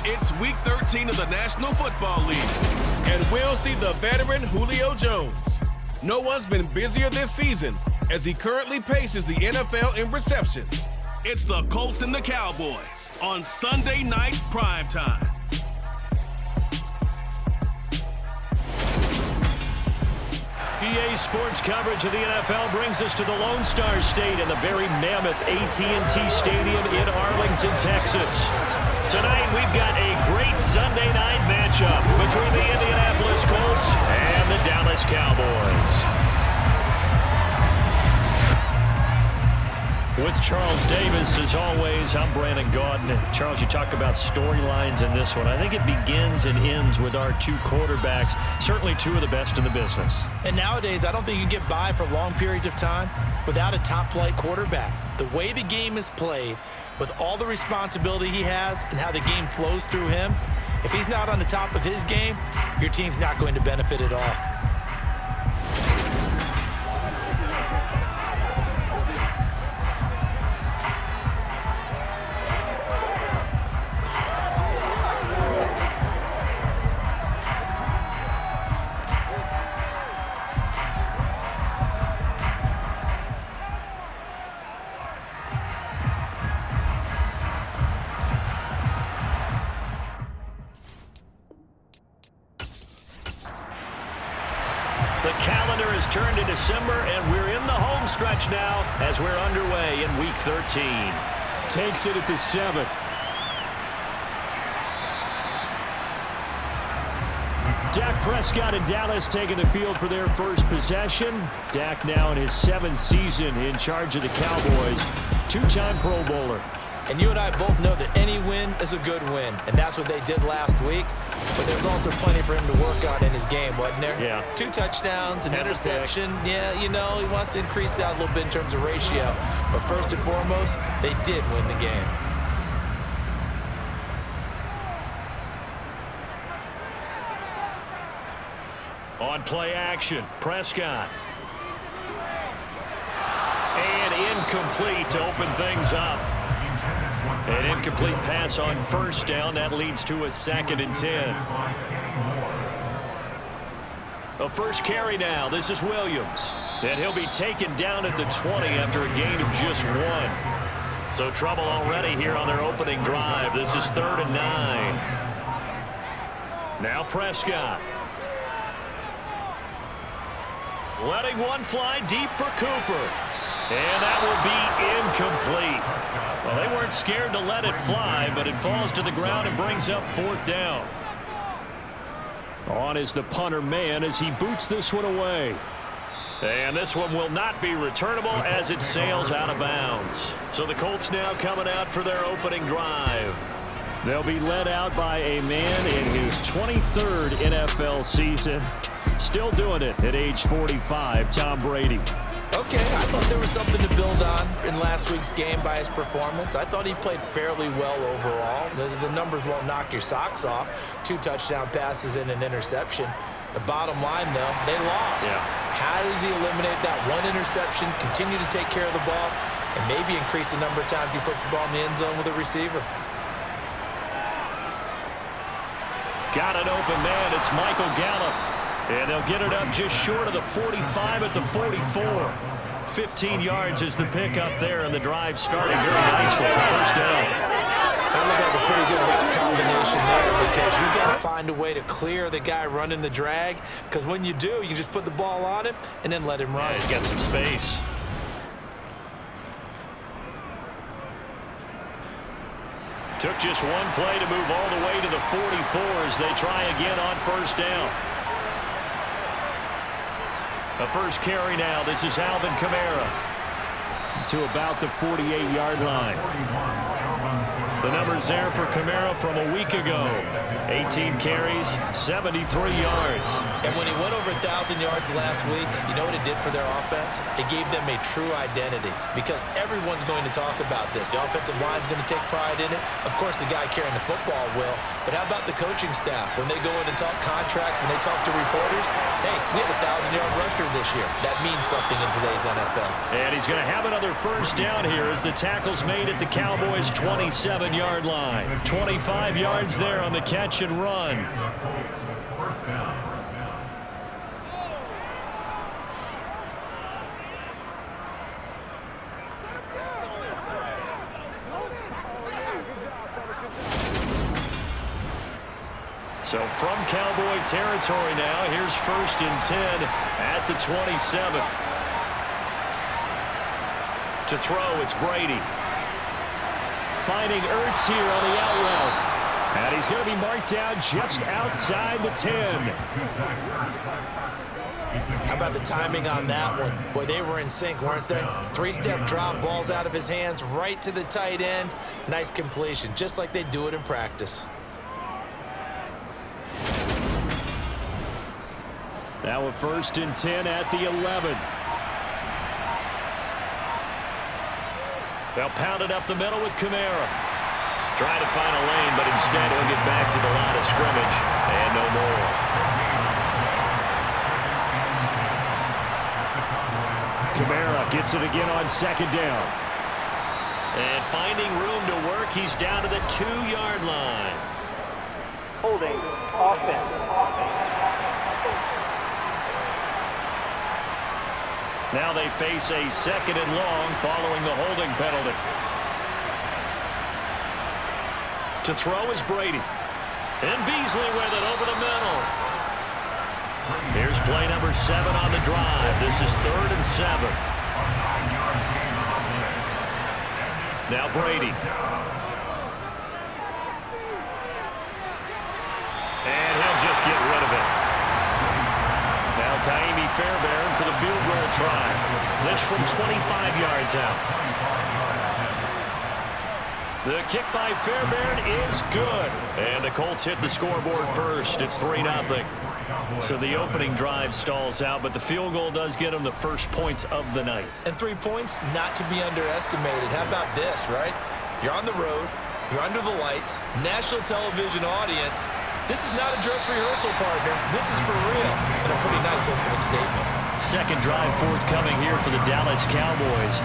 It's Week 13 of the National Football League, and we'll see the veteran Julio Jones. No one's been busier this season as he currently paces the NFL in receptions. It's the Colts and the Cowboys on Sunday Night Primetime. EA Sports coverage of the NFL brings us to the Lone Star State in the very mammoth AT&T Stadium in Arlington, Texas. Tonight, we've got a great Sunday night matchup between the Indianapolis Colts and the Dallas Cowboys. With Charles Davis, as always, I'm Brandon Gaudin. Charles, you talk about storylines in this one. I think it begins and ends with our two quarterbacks, certainly two of the best in the business. And nowadays, I don't think you can get by for long periods of time without a top-flight quarterback. The way the game is played, with all the responsibility he has and how the game flows through him, if he's not on the top of his game, your team's not going to benefit at all. The calendar has turned to December, and we're in the home stretch now as we're underway in Week 13. Takes it at the 7. Dak Prescott and Dallas taking the field for their first possession. Dak now in his 7th season in charge of the Cowboys. Two-time Pro Bowler. And you and I both know that any win is a good win, and that's what they did last week. But there's also plenty for him to work on in his game, wasn't there? Yeah. 2 touchdowns, an interception. Yeah, you know, he wants to increase that a little bit in terms of ratio. But first and foremost, they did win the game. On play action, Prescott. And incomplete to open things up. An incomplete pass on first down. That leads to a 2nd and 10. A first carry now. This is Williams. And he'll be taken down at the 20 after a gain of just 1. So trouble already here on their opening drive. This is 3rd and 9. Now Prescott. Letting one fly deep for Cooper. And that will be incomplete. Well, they weren't scared to let it fly, but it falls to the ground and brings up 4th down. On is the punter man as he boots this one away. And this one will not be returnable as it sails out of bounds. So the Colts now coming out for their opening drive. They'll be led out by a man in his 23rd NFL season. Still doing it at age 45, Tom Brady. Okay, I thought there was something to build on in last week's game by his performance. I thought he played fairly well overall. The numbers won't knock your socks off. 2 touchdown passes and an interception. The bottom line, though, they lost. Yeah. How does he eliminate that one interception, continue to take care of the ball, and maybe increase the number of times he puts the ball in the end zone with a receiver? Got an open man. It's Michael Gallup. And they'll get it up just short of the 45 at the 44. 15 yards is the pickup there, and the drive starting very nicely. First down. That looked like a pretty good route combination there because you got to find a way to clear the guy running the drag, because when you do, you just put the ball on him and then let him run. Yeah, he's got some space. Took just one play to move all the way to the 44 as they try again on first down. A first carry now. This is Alvin Kamara. To about the 48-yard line. The numbers there for Kamara from a week ago. 18 carries, 73 yards. And when he went over 1,000 yards last week, you know what it did for their offense? It gave them a true identity because everyone's going to talk about this. The offensive line's going to take pride in it. Of course, the guy carrying the football will. But how about the coaching staff? When they go in and talk contracts, when they talk to reporters, hey, we had a 1,000-yard rusher this year. That means something in today's NFL. And he's going to have another first down here as the tackle's made at the Cowboys' 27 7-yard line. 25 yards there on the catch and run. So from Cowboy territory now, here's 1st and 10 at the 27. To throw, it's Brady. Finding Ertz here on the out route. And he's going to be marked down just outside the 10. How about the timing on that one? Boy, they were in sync, weren't they? 3-step drop, balls out of his hands, right to the tight end. Nice completion, just like they do it in practice. Now a 1st and 10 at the 11. They'll pound it up the middle with Kamara. Trying to find a lane, but instead he'll get back to the line of scrimmage. And no more. Kamara gets it again on 2nd down. And finding room to work, he's down to the 2-yard line. Holding, offense. Now they face a 2nd and long following the holding penalty. To throw is Brady. And Beasley with it over the middle. Here's play number 7 on the drive. This is 3rd and 7. Now Brady. And he'll just get rid of it. Now Kaimi Fairbairn for the field goal try. This from 25 yards out. The kick by Fairbairn is good. And the Colts hit the scoreboard first. It's 3-0. So the opening drive stalls out, but the field goal does get them the first points of the night. And 3 points, not to be underestimated. How about this, right? You're on the road. You're under the lights. National television audience. This is not a dress rehearsal, partner. This is for real. And a pretty nice opening statement. Second drive forthcoming here for the Dallas Cowboys.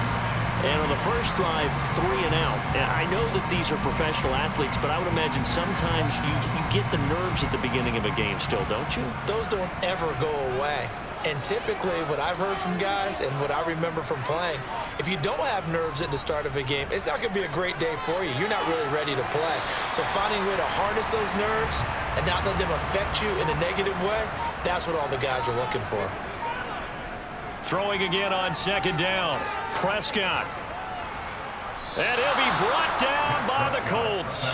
And on the first drive, 3 and out. And I know that these are professional athletes, but I would imagine sometimes you get the nerves at the beginning of a game still, don't you? Those don't ever go away. And typically, what I've heard from guys and what I remember from playing, if you don't have nerves at the start of a game, it's not going to be a great day for you. You're not really ready to play. So finding a way to harness those nerves and not let them affect you in a negative way, that's what all the guys are looking for. Throwing again on 2nd down. Prescott. And he'll be brought down by the Colts.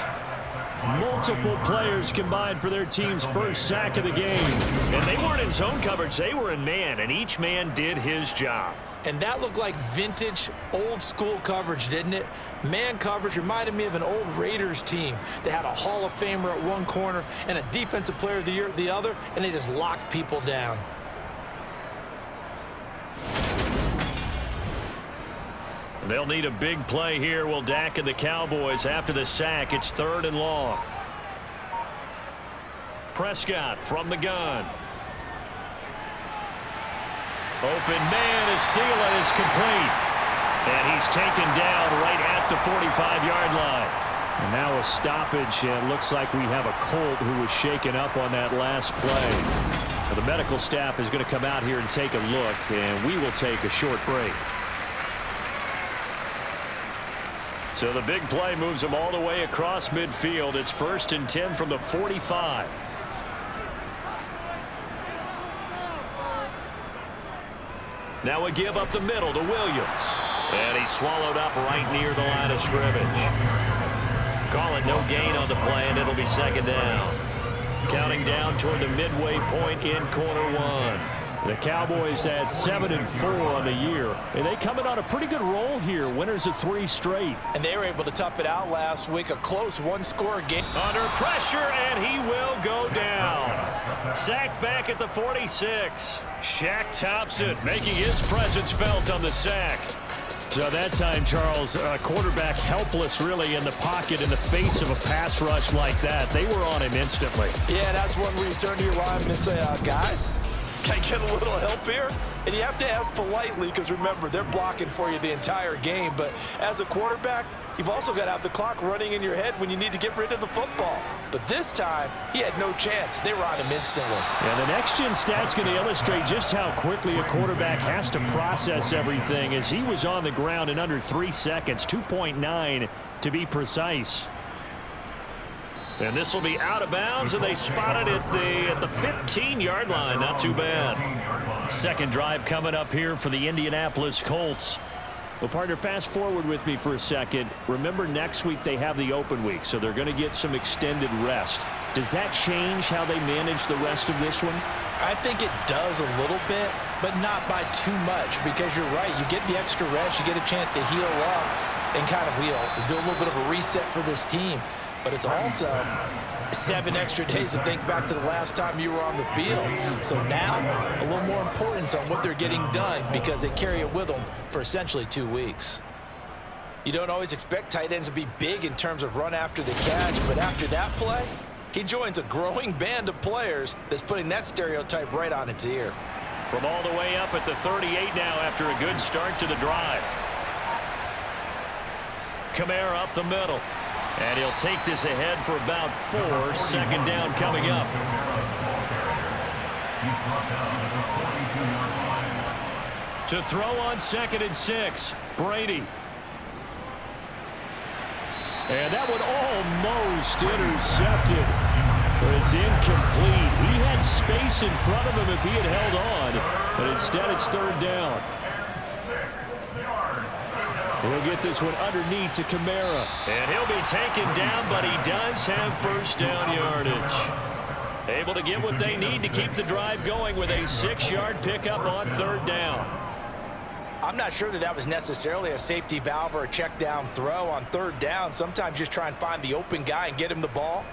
Multiple players combined for their team's first sack of the game. And they weren't in zone coverage. They were in man, and each man did his job. And that looked like vintage, old-school coverage, didn't it? Man coverage reminded me of an old Raiders team that had a Hall of Famer at one corner and a Defensive Player of the Year at the other, and they just locked people down. They'll need a big play here, will Dak and the Cowboys. After the sack, it's 3rd and long. Prescott from the gun. Open man is Thielen. It's complete. And he's taken down right at the 45-yard line. And now a stoppage, and it looks like we have a Colt who was shaken up on that last play. Now the medical staff is going to come out here and take a look, and we will take a short break. So the big play moves them all the way across midfield. It's 1st and 10 from the 45. Now a give up the middle to Williams. And he's swallowed up right near the line of scrimmage. Call it no gain on the play, and it'll be 2nd down. Counting down toward the midway point in quarter 1. The Cowboys had 7-4 on the year, and they come in on a pretty good roll here. Winners of 3 straight. And they were able to tough it out last week. A close one-score game. Under pressure, and he will go down. Sacked back at the 46. Shaq Thompson making his presence felt on the sack. So that time, Charles, quarterback helpless really in the pocket in the face of a pass rush like that. They were on him instantly. Yeah, that's one where you turn to your lineman and say, guys, Can I get a little help here? And you have to ask politely because, remember, they're blocking for you the entire game. But as a quarterback, you've also got to have the clock running in your head when you need to get rid of the football. But this time, he had no chance. They were on him instantly. And the next-gen stat's going to illustrate just how quickly a quarterback has to process everything, as he was on the ground in under 3 seconds, 2.9 to be precise. And this will be out of bounds, and they spotted it at the 15-yard line. Not too bad. Second drive coming up here for the Indianapolis Colts. Well, partner, fast forward with me for a second. Remember, next week they have the open week, so they're going to get some extended rest. Does that change how they manage the rest of this one? I think it does a little bit, but not by too much, because you're right. You get the extra rest. You get a chance to heal up and kind of do a little bit of a reset for this team. But it's also 7 extra days to think back to the last time you were on the field. So now, a little more importance on what they're getting done because they carry it with them for essentially 2 weeks. You don't always expect tight ends to be big in terms of run after the catch, but after that play, he joins a growing band of players that's putting that stereotype right on its ear. From all the way up at the 38 now after a good start to the drive. Kamara up the middle. And he'll take this ahead for about 4. Second down coming up. To throw on 2nd and 6, Brady. And that one almost intercepted, but it's incomplete. He had space in front of him if he had held on, but instead it's 3rd down. He'll get this one underneath to Kamara. And he'll be taken down, but he does have first down yardage. Able to get what they need to keep the drive going with a 6-yard pickup on 3rd down. I'm not sure that was necessarily a safety valve or a check down throw on 3rd down. Sometimes just try and find the open guy and get him the ball.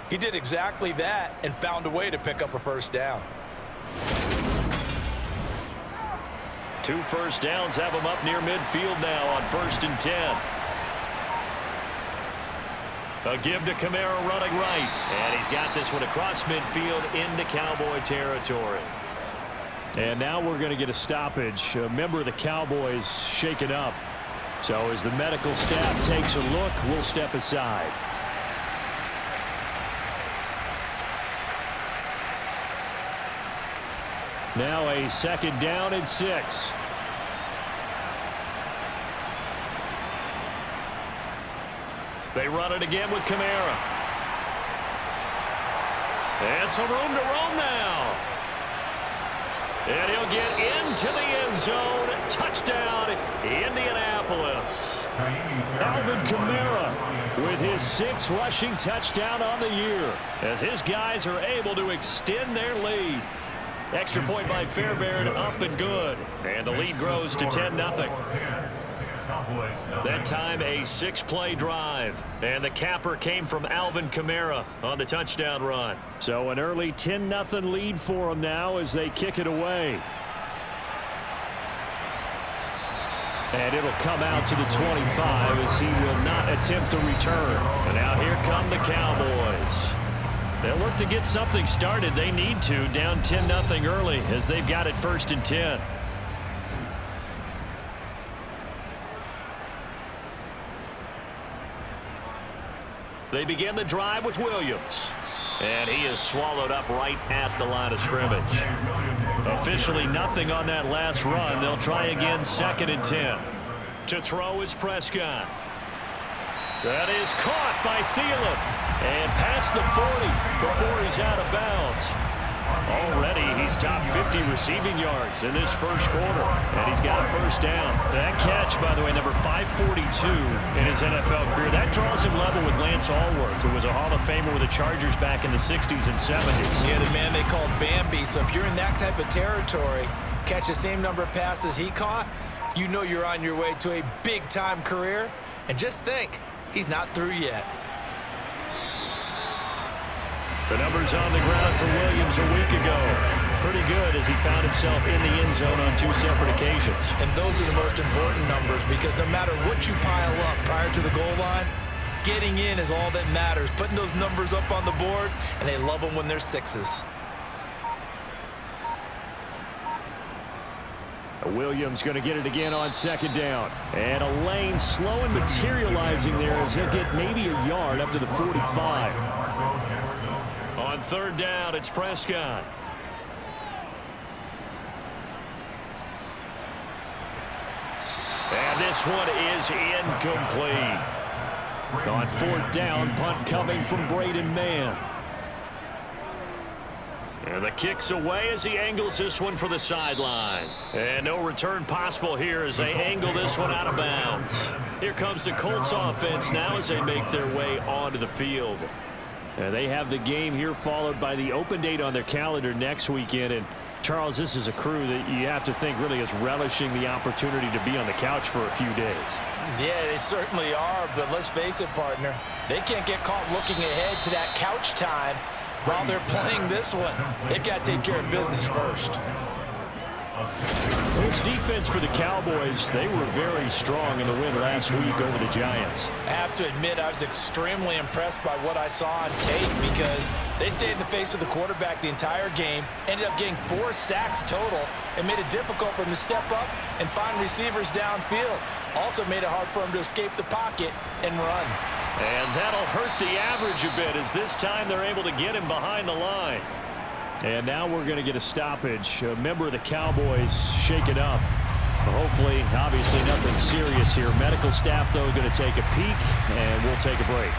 He did exactly that and found a way to pick up a first down. 2 first downs have him up near midfield now on 1st and 10. A give to Kamara running right. And he's got this one across midfield into Cowboy territory. And now we're going to get a stoppage. A member of the Cowboys shaken up. So as the medical staff takes a look, we'll step aside. Now a 2nd down and 6. They run it again with Kamara. And some room to roam now. And he'll get into the end zone. Touchdown, Indianapolis. Alvin Kamara with his 6th rushing touchdown on the year, as his guys are able to extend their lead. Extra point by Fairbairn, up and good. And the lead grows to 10-0. That time a 6-play drive. And the capper came from Alvin Kamara on the touchdown run. So an early 10-0 lead for them now as they kick it away. And it'll come out to the 25 as he will not attempt to return. And now here come the Cowboys. They'll look to get something started. They need to, down 10-0 early as they've got it 1st and 10. They begin the drive with Williams. And he is swallowed up right at the line of scrimmage. Officially nothing on that last run. They'll try again 2nd and 10. To throw is Prescott. That is caught by Thielen. And past the 40 before he's out of bounds. Already he's top 50 receiving yards in this first quarter. And he's got a first down. That catch, by the way, number 542 in his NFL career. That draws him level with Lance Allworth, who was a Hall of Famer with the Chargers back in the 60s and 70s. Yeah, the man they called Bambi. So if you're in that type of territory, catch the same number of passes he caught, you know you're on your way to a big-time career. And just think, he's not through yet. The numbers on the ground for Williams a week ago. Pretty good as he found himself in the end zone on 2 separate occasions. And those are the most important numbers because no matter what you pile up prior to the goal line, getting in is all that matters. Putting those numbers up on the board, and they love them when they're 6s. Williams going to get it again on second down. And a lane slow and materializing there as he'll get maybe a yard up to the 45. On third down, it's Prescott. And this one is incomplete. On fourth down, punt coming from Braden Mann. And the kick's away as he angles this one for the sideline. And no return possible here as they angle this one out of bounds. Here comes the Colts offense now as they make their way onto the field. And they have the game here followed by the open date on their calendar next weekend. And Charles, this is a crew that you have to think really is relishing the opportunity to be on the couch for a few days. Yeah, they certainly are, but let's face it, partner. They can't get caught looking ahead to that couch time while they're playing this one. They've got to take care of business first. This defense for the Cowboys, they were very strong in the win last week over the Giants. I have to admit, I was extremely impressed by what I saw on tape because they stayed in the face of the quarterback the entire game, ended up getting 4 sacks total, and made it difficult for him to step up and find receivers downfield. Also made it hard for him to escape the pocket and run. And that'll hurt the average a bit as this time they're able to get him behind the line. And now we're going to get a stoppage. A member of the Cowboys shaken up. Hopefully, obviously nothing serious here. Medical staff, though, going to take a peek, and we'll take a break.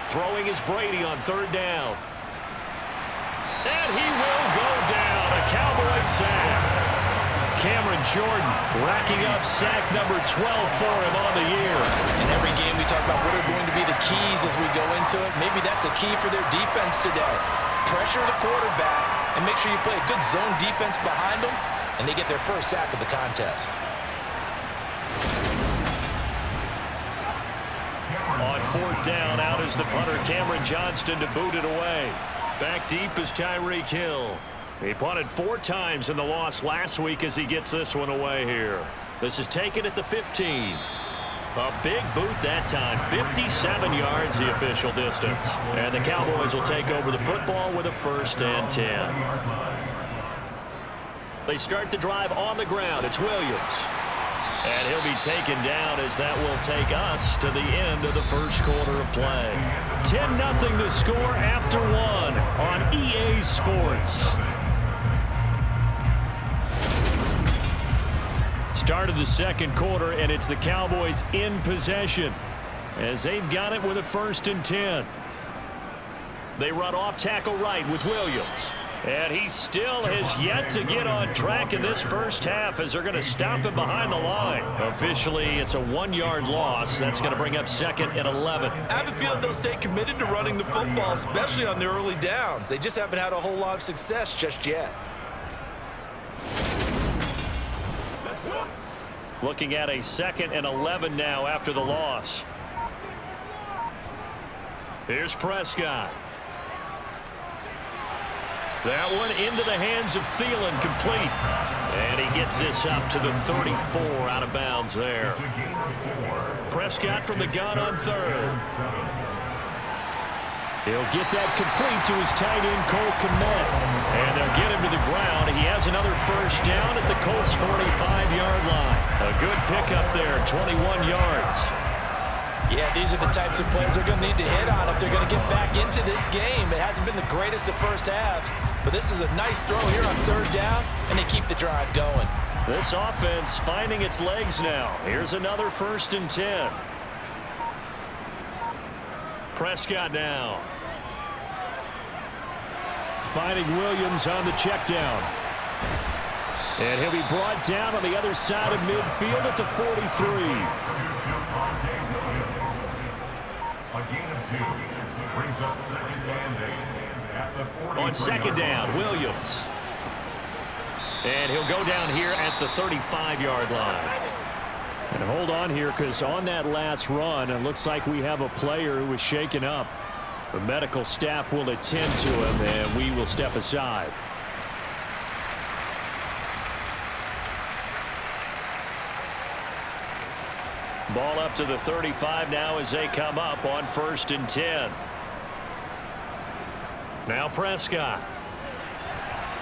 Throwing is Brady on third down. And he will go down. A Cowboys sack. Cameron Jordan racking up sack number 12 for him on the year. In every game we talk about what are going to be the keys as we go into it. Maybe that's a key for their defense today. Pressure the quarterback and make sure you play a good zone defense behind them, and they get their first sack of the contest. On fourth down, out is the punter, Cameron Johnston, to boot it away. Back deep is Tyreek Hill. He punted 4 times in the loss last week as he gets this one away here. This is taken at the 15. A big boot that time, 57 yards the official distance. And the Cowboys will take over the football with a 1st and 10. They start the drive on the ground. It's Williams. And he'll be taken down as that will take us to the end of the first quarter of play. 10-0 the score after 1 on EA Sports. Start of the second quarter, and it's the Cowboys in possession as they've got it with a 1st and 10. They run off tackle right with Williams. And he still has yet to get on track in this first half as they're going to stop him behind the line. Officially, it's a 1-yard loss. That's going to bring up 2nd and 11. I have a feeling they'll stay committed to running the football, especially on their early downs. They just haven't had a whole lot of success just yet. Looking at a 2nd and 11 now after the loss. Here's Prescott. That one into the hands of Thielen, complete. And he gets this up to the 34 out of bounds there. Prescott from the gun on third. He'll get that complete to his tight end, Cole Kmet. And they'll get him to the ground. He has another 1st down at the Colts' 45-yard line. A good pickup there, 21 yards. Yeah, these are the types of plays they're going to need to hit on if they're going to get back into this game. It hasn't been the greatest of first halves, but this is a nice throw here on 3rd down, and they keep the drive going. This offense finding its legs now. Here's another 1st and 10. Prescott now. Finding Williams on the check down. And he'll be brought down on the other side of midfield at the 43. On 2nd down, Williams. And he'll go down here at the 35-yard line. And hold on here, because on that last run, it looks like we have a player who was shaken up. The medical staff will attend to him, and we will step aside. Ball up to the 35 now as they come up on 1st and 10. Now Prescott.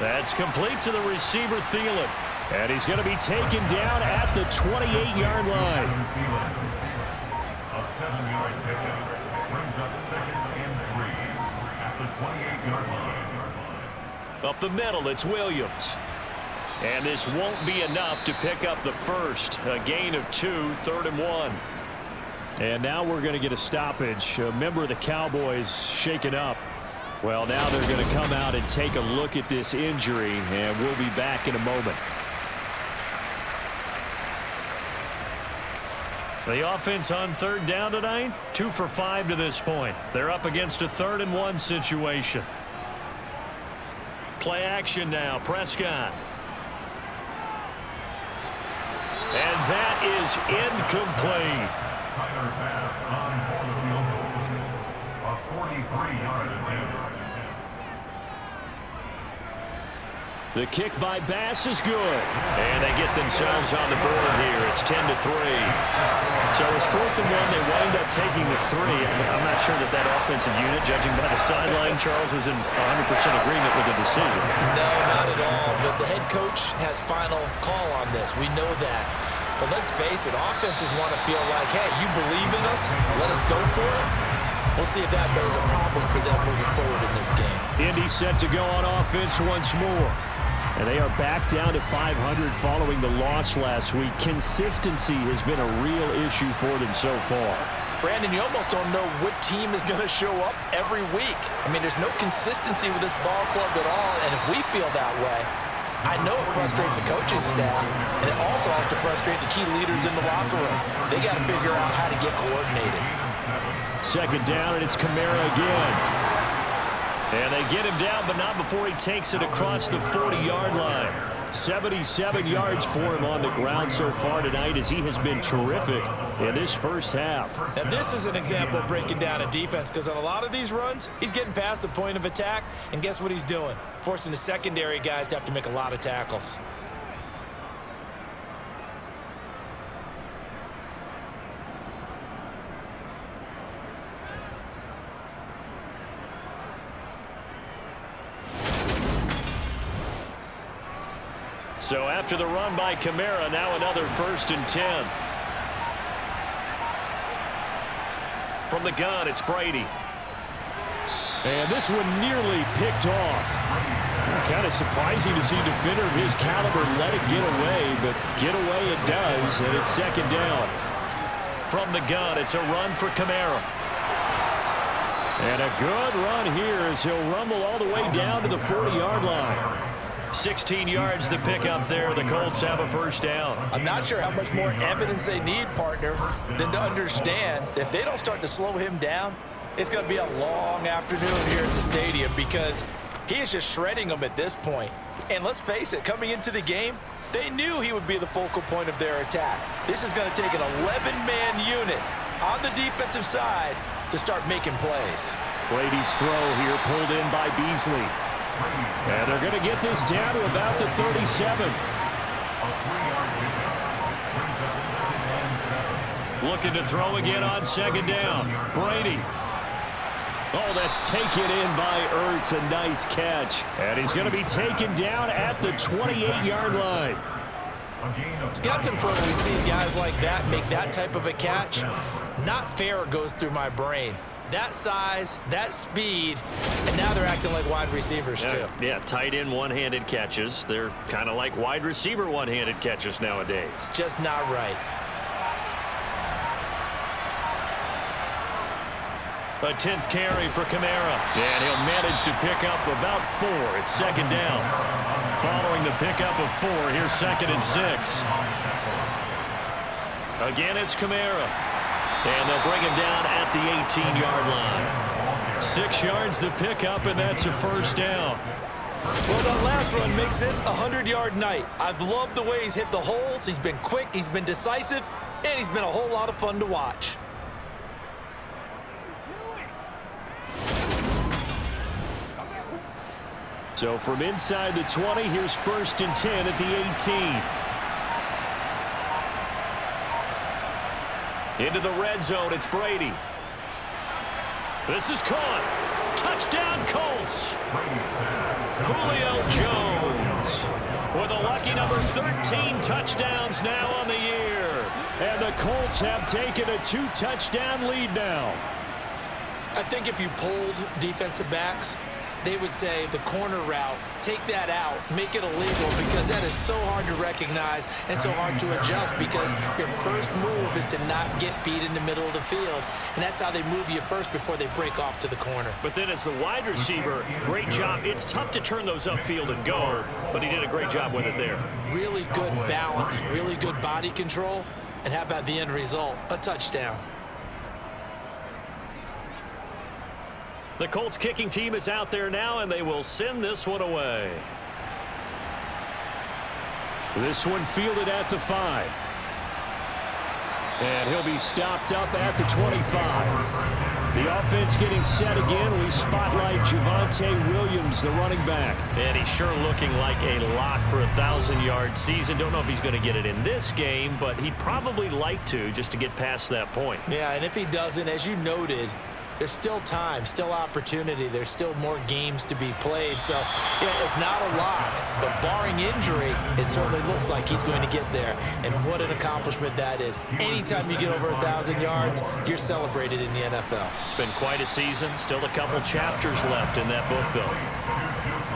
That's complete to the receiver, Thielen. And he's going to be taken down at the 28-yard line. A 7-yard pickup brings up 2nd and 3 at the 28-yard line. Up the middle, it's Williams. And this won't be enough to pick up the first. A gain of 2, 3rd and 1. And now we're going to get a stoppage. A member of the Cowboys shaken up. Well, now they're going to come out and take a look at this injury, and we'll be back in a moment. The offense on 3rd down tonight, 2 for 5 to this point. They're up against a 3rd and 1 situation. Play action now, Prescott. And that is incomplete. Tyler pass on for the field goal. A 43-yard attempt. The kick by Bass is good. And they get themselves on the board here. It's 10-3. So it's 4th and 1. They wind up taking the 3. I'm not sure that offensive unit, judging by the sideline, Charles, was in 100% agreement with the decision. No, not at all. But the head coach has final call on this. We know that. But let's face it, offenses want to feel like, hey, you believe in us, let us go for it. We'll see if that is a problem for them moving forward in this game. Indy set to go on offense once more. And they are back down to 500 following the loss last week. Consistency has been a real issue for them so far. Brandon, you almost don't know what team is going to show up every week. I mean, there's no consistency with this ball club at all, and if we feel that way, I know it frustrates the coaching staff, and it also has to frustrate the key leaders in the locker room. They got to figure out how to get coordinated. 2nd down, and it's Kamara again. And they get him down, but not before he takes it across the 40-yard line. 77 yards for him on the ground so far tonight as he has been terrific in this first half. Now, this is an example of breaking down a defense because on a lot of these runs, he's getting past the point of attack, and guess what he's doing? Forcing the secondary guys to have to make a lot of tackles. So after the run by Kamara, now another 1st and 10. From the gun, it's Brady. And this one nearly picked off. Kind of surprising to see a defender of his caliber let it get away, but get away it does, and it's 2nd down. From the gun, it's a run for Kamara. And a good run here as he'll rumble all the way down to the 40-yard line. 16 yards to pick up there. The Colts have a 1st down. I'm not sure how much more evidence they need, partner, than to understand if they don't start to slow him down, it's going to be a long afternoon here at the stadium because he is just shredding them at this point. And let's face it, coming into the game, they knew he would be the focal point of their attack. This is going to take an 11-man unit on the defensive side to start making plays. Brady's throw here pulled in by Beasley. And they're going to get this down to about the 37. Looking to throw again on 2nd down. Brady. Oh, that's taken in by Ertz. A nice catch. And he's going to be taken down at the 28-yard line. Scouts and when we see guys like that make that type of a catch, not fair goes through my brain. That size, that speed, and now they're acting like wide receivers too. Yeah, tight end one-handed catches. They're kind of like wide receiver one-handed catches nowadays. Just not right. A 10th carry for Kamara. And he'll manage to pick up about 4. It's 2nd down. Following the pickup of 4, here's 2nd and 6. Again, it's Kamara. And they'll bring him down at the 18-yard line. 6 yards to pick up, and that's a 1st down. Well, that last run makes this a 100-yard night. I've loved the way he's hit the holes. He's been quick, he's been decisive, and he's been a whole lot of fun to watch. So from inside the 20, here's 1st and 10 at the 18. Into the red zone, it's Brady. This is caught. Touchdown, Colts. Julio Jones with a lucky number 13 touchdowns now on the year. And the Colts have taken a 2-touchdown lead now. I think if you polled defensive backs, they would say the corner route, take that out, make it illegal, because that is so hard to recognize and so hard to adjust, because your first move is to not get beat in the middle of the field, and that's how they move you first before they break off to the corner. But then as the wide receiver, great job. It's tough to turn those upfield and go, but he did a great job with it there. Really good balance, really good body control, and how about the end result? A touchdown. The Colts kicking team is out there now, and they will send this one away. This one fielded at the 5. And he'll be stopped up at the 25. The offense getting set again. We spotlight Javonte Williams, the running back. And he's sure looking like a lock for a 1,000-yard season. Don't know if he's going to get it in this game, but he'd probably like to, just to get past that point. Yeah, and if he doesn't, as you noted, there's still time, still opportunity. There's still more games to be played. So, yeah, it's not a lock, but barring injury, it certainly looks like he's going to get there. And what an accomplishment that is. Anytime you get over 1,000 yards, you're celebrated in the NFL. It's been quite a season. Still a couple chapters left in that book, though.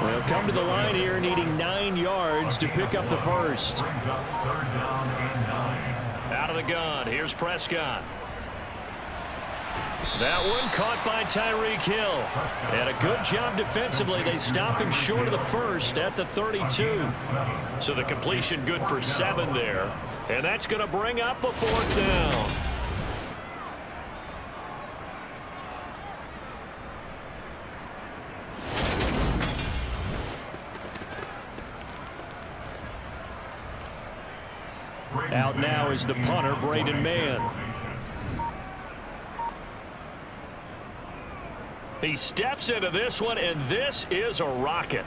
They'll come to the line here needing 9 yards to pick up the first. Out of the gun, here's Prescott. That one caught by Tyreek Hill. And a good job defensively. They stop him short of the first at the 32. So the completion good for 7 there. And that's going to bring up a 4th down. Out now is the punter, Braden Mann. He steps into this one, and this is a rocket.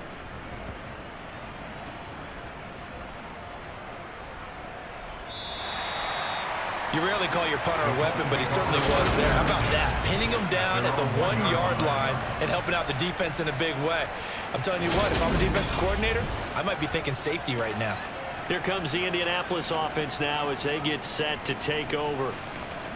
You rarely call your punter a weapon, but he certainly was there. How about that? Pinning him down at the 1-yard line and helping out the defense in a big way. I'm telling you what, if I'm a defensive coordinator, I might be thinking safety right now. Here comes the Indianapolis offense now as they get set to take over.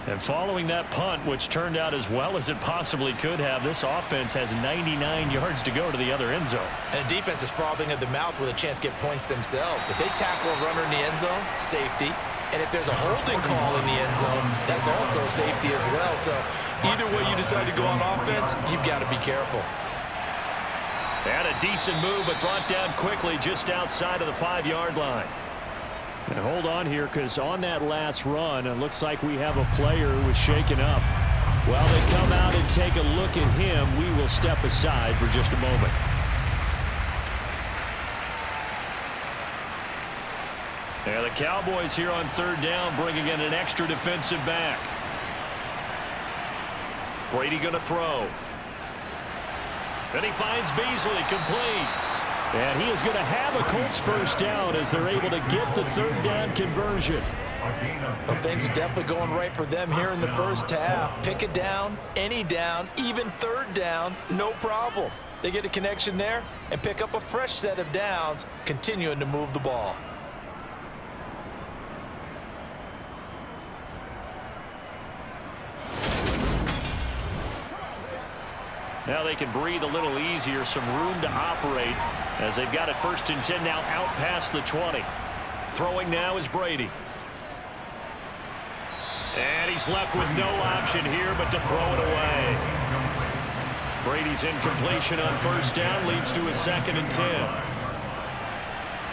And following that punt, which turned out as well as it possibly could have, this offense has 99 yards to go to the other end zone. And the defense is frothing at the mouth with a chance to get points themselves. If they tackle a runner in the end zone, safety. And if there's a holding call in the end zone, that's also safety as well. So either way you decide to go on offense, you've got to be careful. And a decent move, but brought down quickly just outside of the 5-yard line. And hold on here, because on that last run, it looks like we have a player who was shaken up. While they come out and take a look at him, we will step aside for just a moment. Yeah, the Cowboys here on 3rd down, bringing in an extra defensive back. Brady going to throw. Then he finds Beasley, complete. And he is going to have a Colts first down as they're able to get the 3rd down conversion. Well, things are definitely going right for them here in the first half. Pick it down, any down, even 3rd down, no problem. They get a connection there and pick up a fresh set of downs, continuing to move the ball. Now they can breathe a little easier, some room to operate as they've got it 1st and 10 now out past the 20. Throwing now is Brady. And he's left with no option here but to throw it away. Brady's incompletion on 1st down leads to a 2nd and 10.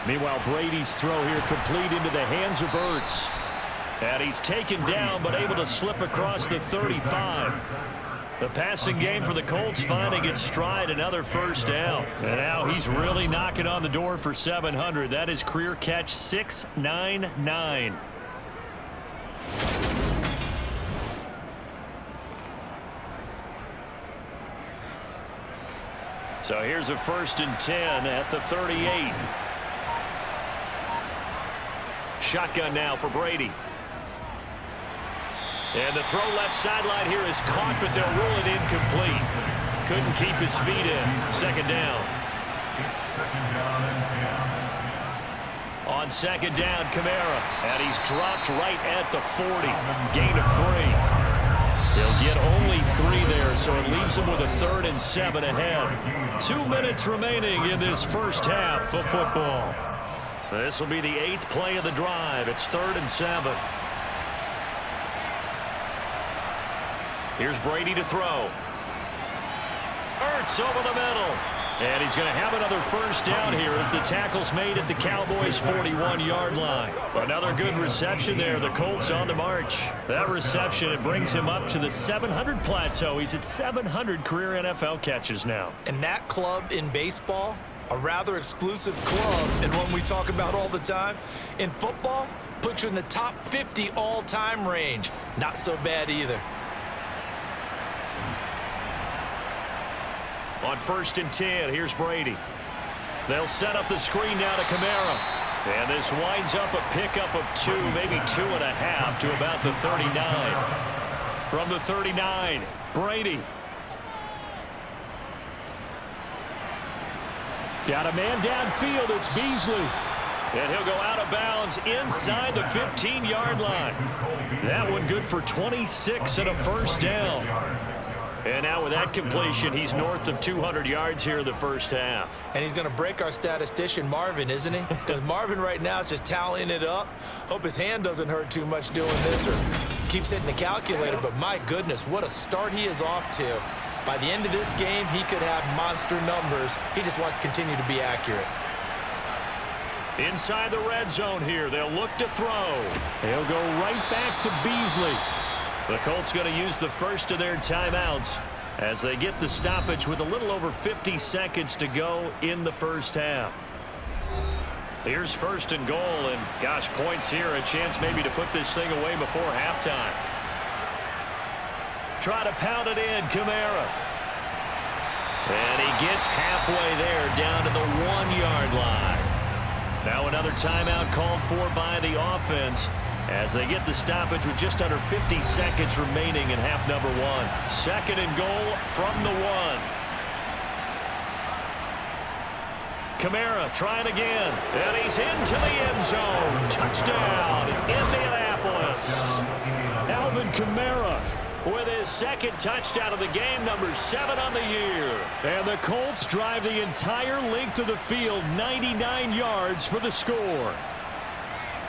Meanwhile, Brady's throw here complete into the hands of Ertz. And he's taken down but able to slip across the 35. The passing game for the Colts finding its stride, another 1st down. And now he's really knocking on the door for 700. That is career catch 699. So here's a 1st and 10 at the 38. Shotgun now for Brady. And the throw left sideline here is caught, but they'll rule it incomplete. Couldn't keep his feet in. Second down. It's second down and 10. On second down, Kamara. And he's dropped right at the 40. Gain of 3. He'll get only 3 there, so it leaves him with a 3rd and 7 ahead. 2 minutes remaining in this first half of football. This will be the 8th play of the drive. It's 3rd and 7. Here's Brady to throw. Ertz over the middle. And he's going to have another first down here as the tackle's made at the Cowboys' 41-yard line. Another good reception there. The Colts on the march. That reception, it brings him up to the 700 plateau. He's at 700 career NFL catches now. And that club in baseball, a rather exclusive club, and one we talk about all the time. In football, puts you in the top 50 all-time range. Not so bad either. On 1st and 10, here's Brady. They'll set up the screen now to Kamara. And this winds up a pickup of 2, maybe 2.5 to about the 39. From the 39, Brady. Got a man downfield. It's Beasley. And he'll go out of bounds inside the 15-yard line. That one good for 26 and a first down. And now with that completion, he's north of 200 yards here in the first half. And he's going to break our statistician, Marvin, isn't he? Because Marvin right now is just tallying it up. Hope his hand doesn't hurt too much doing this or keeps hitting the calculator. But my goodness, what a start he is off to. By the end of this game, he could have monster numbers. He just wants to continue to be accurate. Inside the red zone here, they'll look to throw. He'll go right back to Beasley. The Colts going to use the first of their timeouts as they get the stoppage with a little over 50 seconds to go in the first half. Here's 1st and goal, and gosh, points here, a chance maybe to put this thing away before halftime. Try to pound it in, Kamara. And he gets halfway there, down to the 1-yard line. Now another timeout called for by the offense as they get the stoppage with just under 50 seconds remaining in half number 1. 2nd and goal from the 1. Kamara trying again, and he's into the end zone. Touchdown, Indianapolis. Alvin Kamara with his 2nd touchdown of the game, number 7 on the year. And the Colts drive the entire length of the field, 99 yards for the score.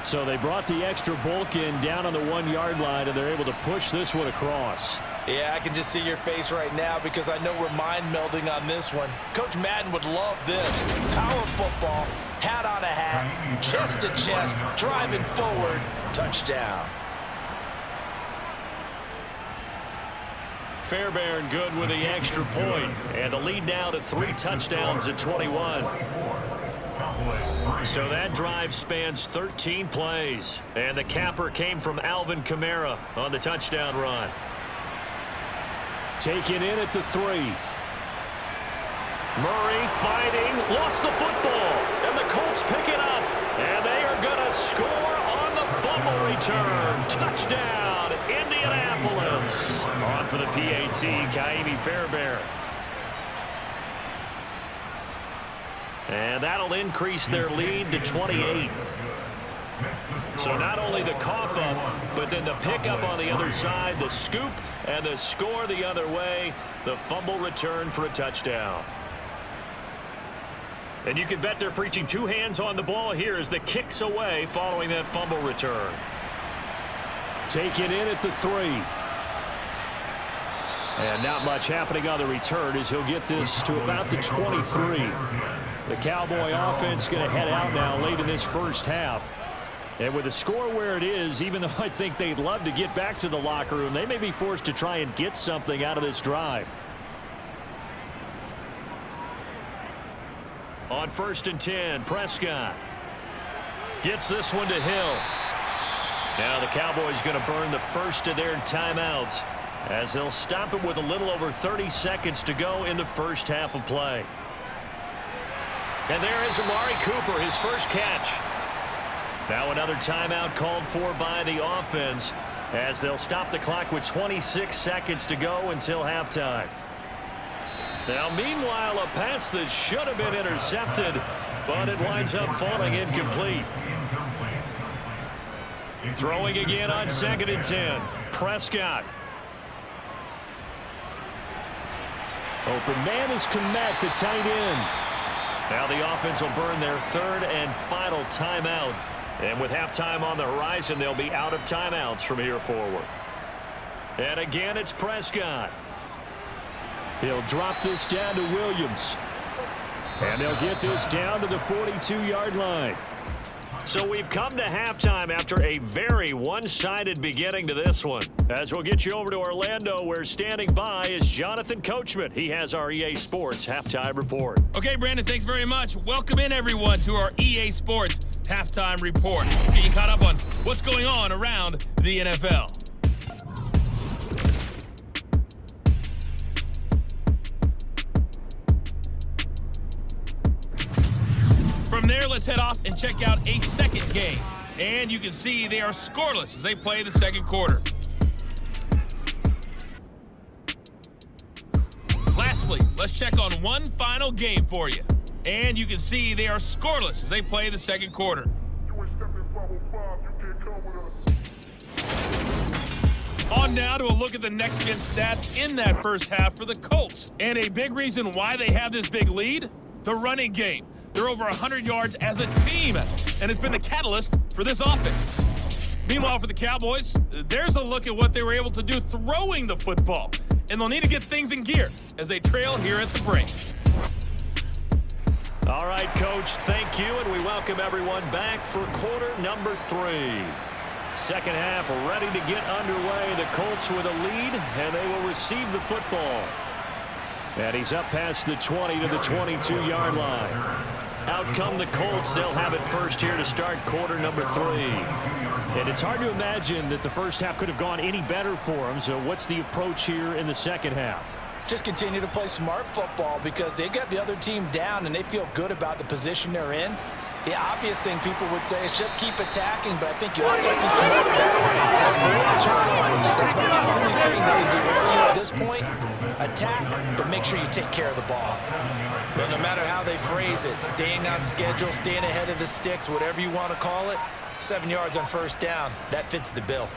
So they brought the extra bulk in down on the 1-yard line, and they're able to push this one across. Yeah, I can just see your face right now because I know we're mind melding on this one. Coach Madden would love this. Power football, hat on a hat, chest to chest, driving forward, touchdown. Fairbairn good with the extra point, and the lead now to 3 touchdowns at 21. So that drive spans 13 plays, and the capper came from Alvin Kamara on the touchdown run. Taken in at the 3. Murray fighting, lost the football, and the Colts pick it up, and they are going to score on the fumble return. Touchdown, Indianapolis. On for the PAT, Kaimi Fairbairn. And that'll increase their lead to 28. So not only the cough up, but then the pickup on the other side, the scoop, and the score the other way, the fumble return for a touchdown. And you can bet they're preaching 2 hands on the ball here as the kick's away following that fumble return. Taken in at the 3. And not much happening on the return as he'll get this to about the 23. The Cowboy offense going to head out now late in this first half. And with the score where it is, even though I think they'd love to get back to the locker room, they may be forced to try and get something out of this drive. On 1st and 10, Prescott gets this one to Hill. Now the Cowboys going to burn the first of their timeouts as they'll stop it with a little over 30 seconds to go in the first half of play. And there is Amari Cooper, his first catch. Now another timeout called for by the offense as they'll stop the clock with 26 seconds to go until halftime. Now, meanwhile, a pass that should have been intercepted, but it winds up falling incomplete. Throwing again on 2nd and 10. Prescott. Open man is Komet, the tight end. Now the offense will burn their 3rd and final timeout. And with halftime on the horizon, they'll be out of timeouts from here forward. And again, it's Prescott. He'll drop this down to Williams. And they'll get this down to the 42-yard line. So we've come to halftime after a very one-sided beginning to this one. As we'll get you over to Orlando, where standing by is Jonathan Coachman. He has our EA Sports Halftime Report. Okay, Brandon, thanks very much. Welcome in, everyone, to our EA Sports Halftime Report. Let's get you caught up on what's going on around the NFL. From there, let's head off and check out a second game. And you can see they are scoreless as they play the second quarter. Lastly, let's check on one final game for you. And you can see they are scoreless as they play the second quarter. On now to a look at the next-gen stats in that first half for the Colts. And a big reason why they have this big lead, the running game. They're over 100 yards as a team, and it's been the catalyst for this offense. Meanwhile, for the Cowboys, there's a look at what they were able to do throwing the football, and they'll need to get things in gear as they trail here at the break. All right, Coach, thank you, and we welcome everyone back for quarter number 3. Second half ready to get underway. The Colts with a lead, and they will receive the football. And he's up past the 20 to the 22-yard line. Out come the Colts. They'll have it first here to start quarter number 3. And it's hard to imagine that the first half could have gone any better for them. So what's the approach here in the second half? Just continue to play smart football because they got the other team down and they feel good about the position they're in. The obvious thing people would say is just keep attacking, but I think you also have to be smart about turnovers. That's the only thing they can do at this point. Attack, but make sure you take care of the ball. But no matter how they phrase it, staying on schedule, staying ahead of the sticks, whatever you want to call it, 7 yards on first down, that fits the bill.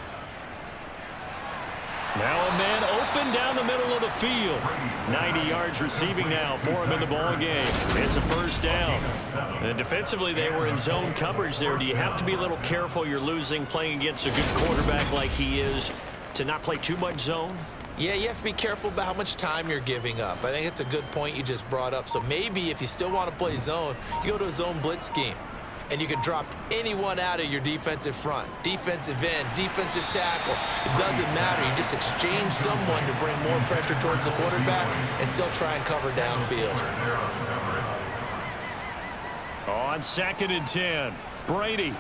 Now a man open down the middle of the field. 90 yards receiving now for him in the ball game. It's a first down. And defensively, they were in zone coverage there. Do you have to be a little careful you're losing playing against a good quarterback like he is to not play too much zone? Yeah, you have to be careful about how much time you're giving up. I think it's a good point you just brought up. So maybe if you still want to play zone, you go to a zone blitz scheme. And you can drop anyone out of your defensive front. Defensive end, defensive tackle. It doesn't matter. You just exchange someone to bring more pressure towards the quarterback and still try and cover downfield. On 2nd and 10, Brady.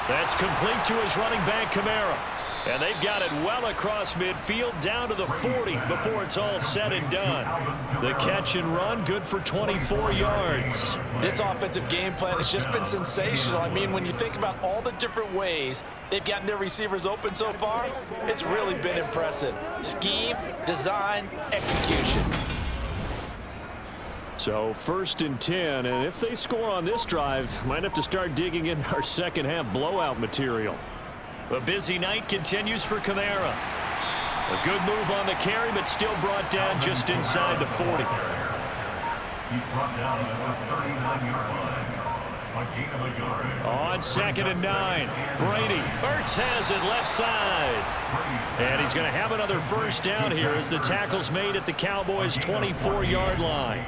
That's complete to his running back, Kamara. And they've got it well across midfield down to the 40 before it's all said and done. The catch and run good for 24 yards. This offensive game plan has just been sensational. I mean, when you think about all the different ways they've gotten their receivers open so far, it's really been impressive. Scheme, design, execution. So 1st and 10, and if they score on this drive, might have to start digging in our second half blowout material. A busy night continues for Kamara. A good move on the carry, but still brought down just inside the 40. He's brought down at the 39-yard line. A gain of a yard. On 2nd and 9, Brady. Ertz has it left side. And he's going to have another first down here as the tackle's made at the Cowboys' 24-yard line.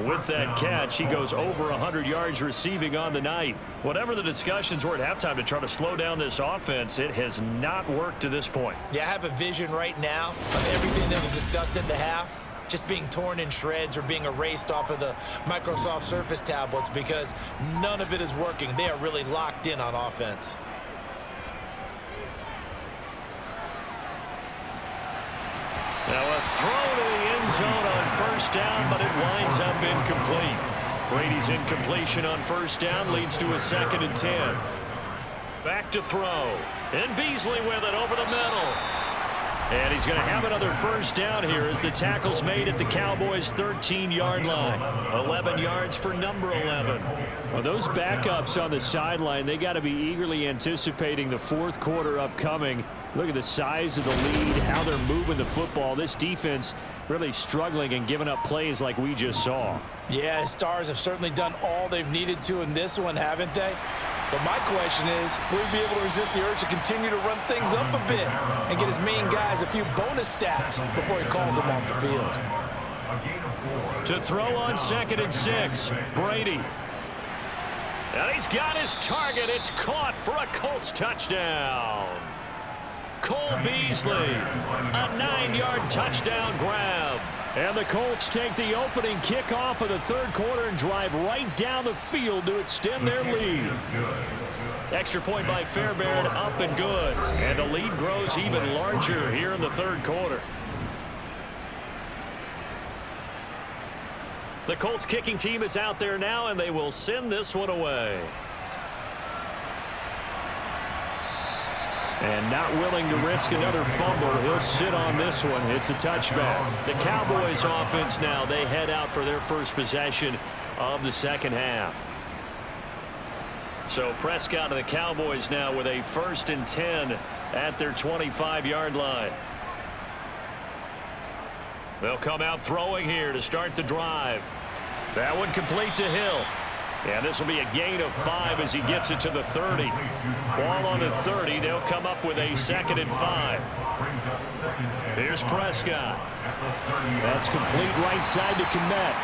With that catch, he goes over 100 yards receiving on the night. Whatever the discussions were at halftime to try to slow down this offense, it has not worked to this point. Yeah, I have a vision right now of everything that was discussed at the half just being torn in shreds or being erased off of the Microsoft Surface tablets because none of it is working. They are really locked in on offense. Now a throw to the end zone on first down, but it winds up incomplete. Brady's incompletion on first down leads to a 2nd and 10. Back to throw. And Beasley with it over the middle. And he's going to have another first down here as the tackle's made at the Cowboys' 13-yard line. 11 yards for number 11. Well, those backups on the sideline, they got to be eagerly anticipating the fourth quarter upcoming. Look at the size of the lead, how they're moving the football. This defense really struggling and giving up plays like we just saw. Yeah, Stars have certainly done all they've needed to in this one, haven't they? But my question is, will he be able to resist the urge to continue to run things up a bit and get his main guys a few bonus stats before he calls them off the field? To throw on 2nd and 6, Brady. And he's got his target. It's caught for a Colts touchdown. Cole Beasley, a 9-yard touchdown grab. And the Colts take the opening kickoff of the third quarter and drive right down the field to extend their lead. Extra point by Fairbairn, up and good. And the lead grows even larger here in the third quarter. The Colts kicking team is out there now, and they will send this one away. And not willing to risk another fumble. He'll sit on this one. It's a touchback. The Cowboys offense now, they head out for their first possession of the second half. So Prescott and the Cowboys now with a 1st and 10 at their 25-yard line. They'll come out throwing here to start the drive. That one complete to Hill. And this will be a gain of 5 as he gets it to the 30. Ball on the 30. They'll come up with a 2nd and 5. Here's Prescott. That's complete right side to Kmet.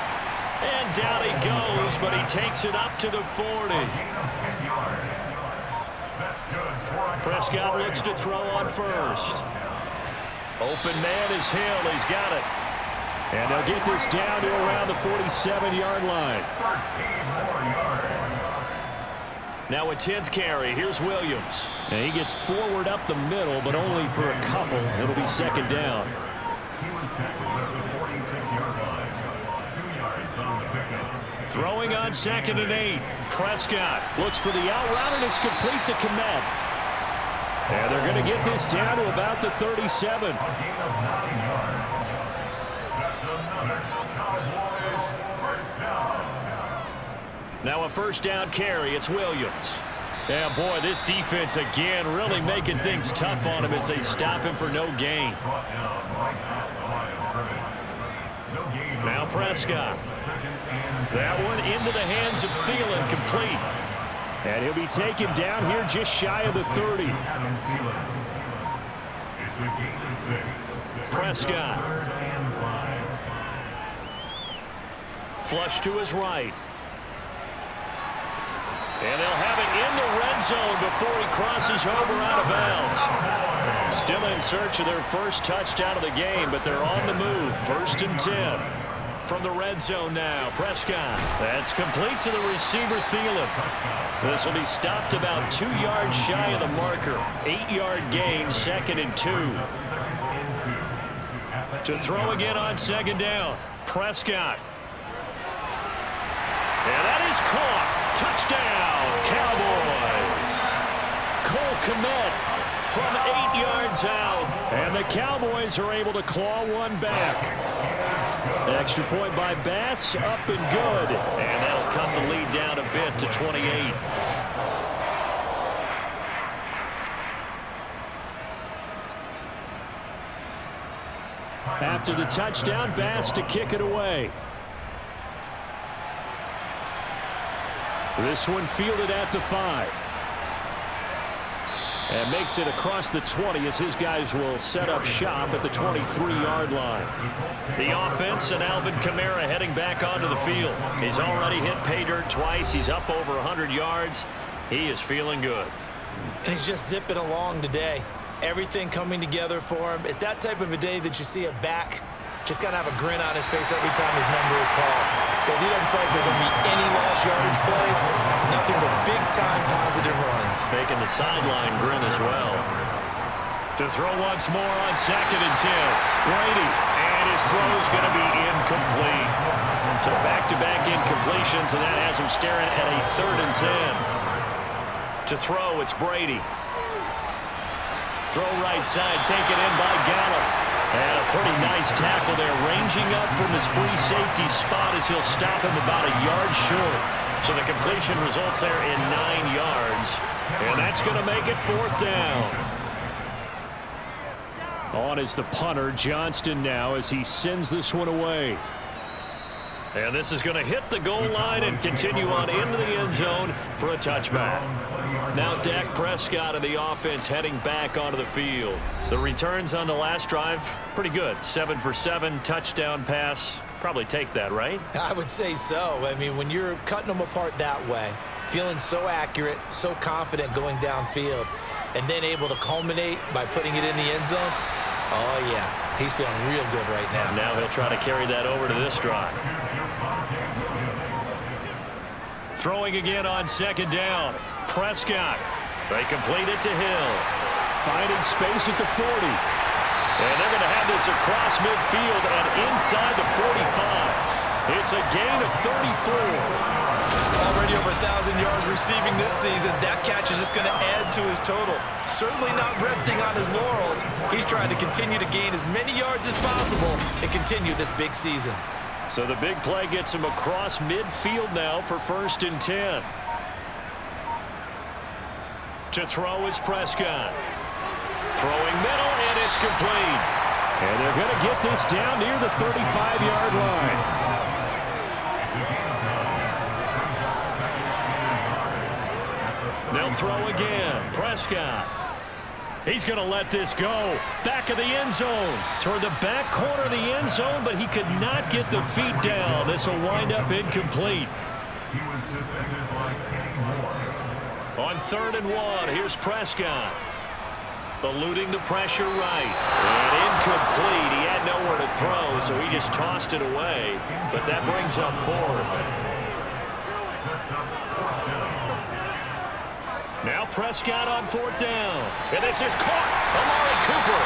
And down he goes, but he takes it up to the 40. Prescott looks to throw on first. Open man is Hill. He's got it. And they'll get this down to around the 47-yard line. Now a 10th carry. Here's Williams. And he gets forward up the middle, but only for a couple. It'll be 2nd down. Throwing on 2nd and 8. Prescott looks for the out route, and it's complete to Kmet. And they're going to get this down to about the 37. Now a 1st down carry. It's Williams. Yeah, boy, this defense again really making things tough on him as they stop him for no gain. Now Prescott. That one into the hands of Thielen, complete. And he'll be taken down here just shy of the 30. Prescott. Flush to his right. And they'll have it in the red zone before he crosses over out of bounds. Still in search of their first touchdown of the game, but they're on the move. 1st and 10. From the red zone now, Prescott. That's complete to the receiver, Thielen. This will be stopped about 2 yards shy of the marker. 8-yard gain, 2nd and 2. To throw again on 2nd down, Prescott. And that is caught. Touchdown, Cowboys. Cole Kmet from 8 yards out. And the Cowboys are able to claw one back. Extra point by Bass, up and good. And that'll cut the lead down a bit to 28. After the touchdown, Bass to kick it away. This one fielded at the 5. And makes it across the 20 as his guys will set up shop at the 23-yard line. The offense and Alvin Kamara heading back onto the field. He's already hit pay dirt twice. He's up over 100 yards. He is feeling good. And he's just zipping along today. Everything coming together for him. It's that type of a day that you see a back just kind of have a grin on his face every time his number is called. Because he doesn't feel like there are going to be any lost yardage plays. Nothing but big-time positive runs. Making the sideline grin as well. To throw once more on 2nd and 10. Brady. And his throw is going to be incomplete. So back-to-back incompletions, and that has him staring at a 3rd and 10. To throw, it's Brady. Throw right side, taken in by Gallup. And a pretty nice tackle there, ranging up from his free safety spot as he'll stop him about a yard short. So the completion results there in 9 yards. And that's going to make it 4th down. On is the punter, Johnston now, as he sends this one away. And this is going to hit the goal line and continue on into the end zone for a touchback. Now Dak Prescott of the offense heading back onto the field. The returns on the last drive, pretty good. 7 for 7, touchdown pass. Probably take that, right? I would say so. I mean, when you're cutting them apart that way, feeling so accurate, so confident going downfield, and then able to culminate by putting it in the end zone, oh, yeah, he's feeling real good right now. Now he'll try to carry that over to this drive. Throwing again on 2nd down. Prescott. They complete it to Hill. Finding space at the 40. And they're going to have this across midfield and inside the 45. It's a gain of 34. Already over 1,000 yards receiving this season. That catch is just going to add to his total. Certainly not resting on his laurels. He's trying to continue to gain as many yards as possible and continue this big season. So the big play gets him across midfield now for 1st and 10. To throw is Prescott. Throwing middle, and it's complete. And they're going to get this down near the 35-yard line. They'll throw again. Prescott. He's going to let this go. Back of the end zone. Toward the back corner of the end zone, but he could not get the feet down. This will wind up incomplete. He was defended like Kenny Moore. On 3rd and 1, here's Prescott. Eluding the pressure right. And incomplete. He had nowhere to throw, so he just tossed it away. But that brings up 4th. Now Prescott on 4th down. And this is caught. Amari Cooper.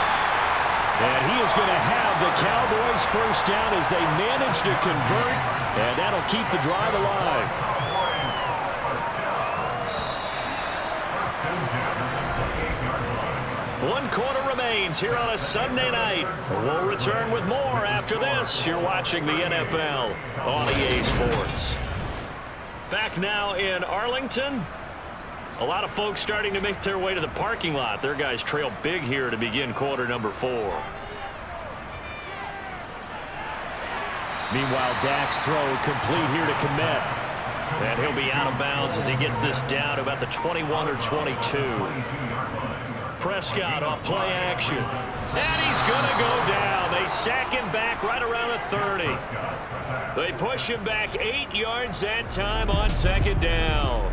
And he is going to have the Cowboys 1st down as they manage to convert. And that'll keep the drive alive. One quarter remains here on a Sunday night. We'll return with more after this. You're watching the NFL on EA Sports. Back now in Arlington. A lot of folks starting to make their way to the parking lot. Their guys trail big here to begin quarter number 4. Meanwhile, Dak's throw complete here to Kmet. And he'll be out of bounds as he gets this down to about the 21 or 22. Prescott off play action. And he's going to go down. They sack him back right around the 30. They push him back 8 yards that time on 2nd down.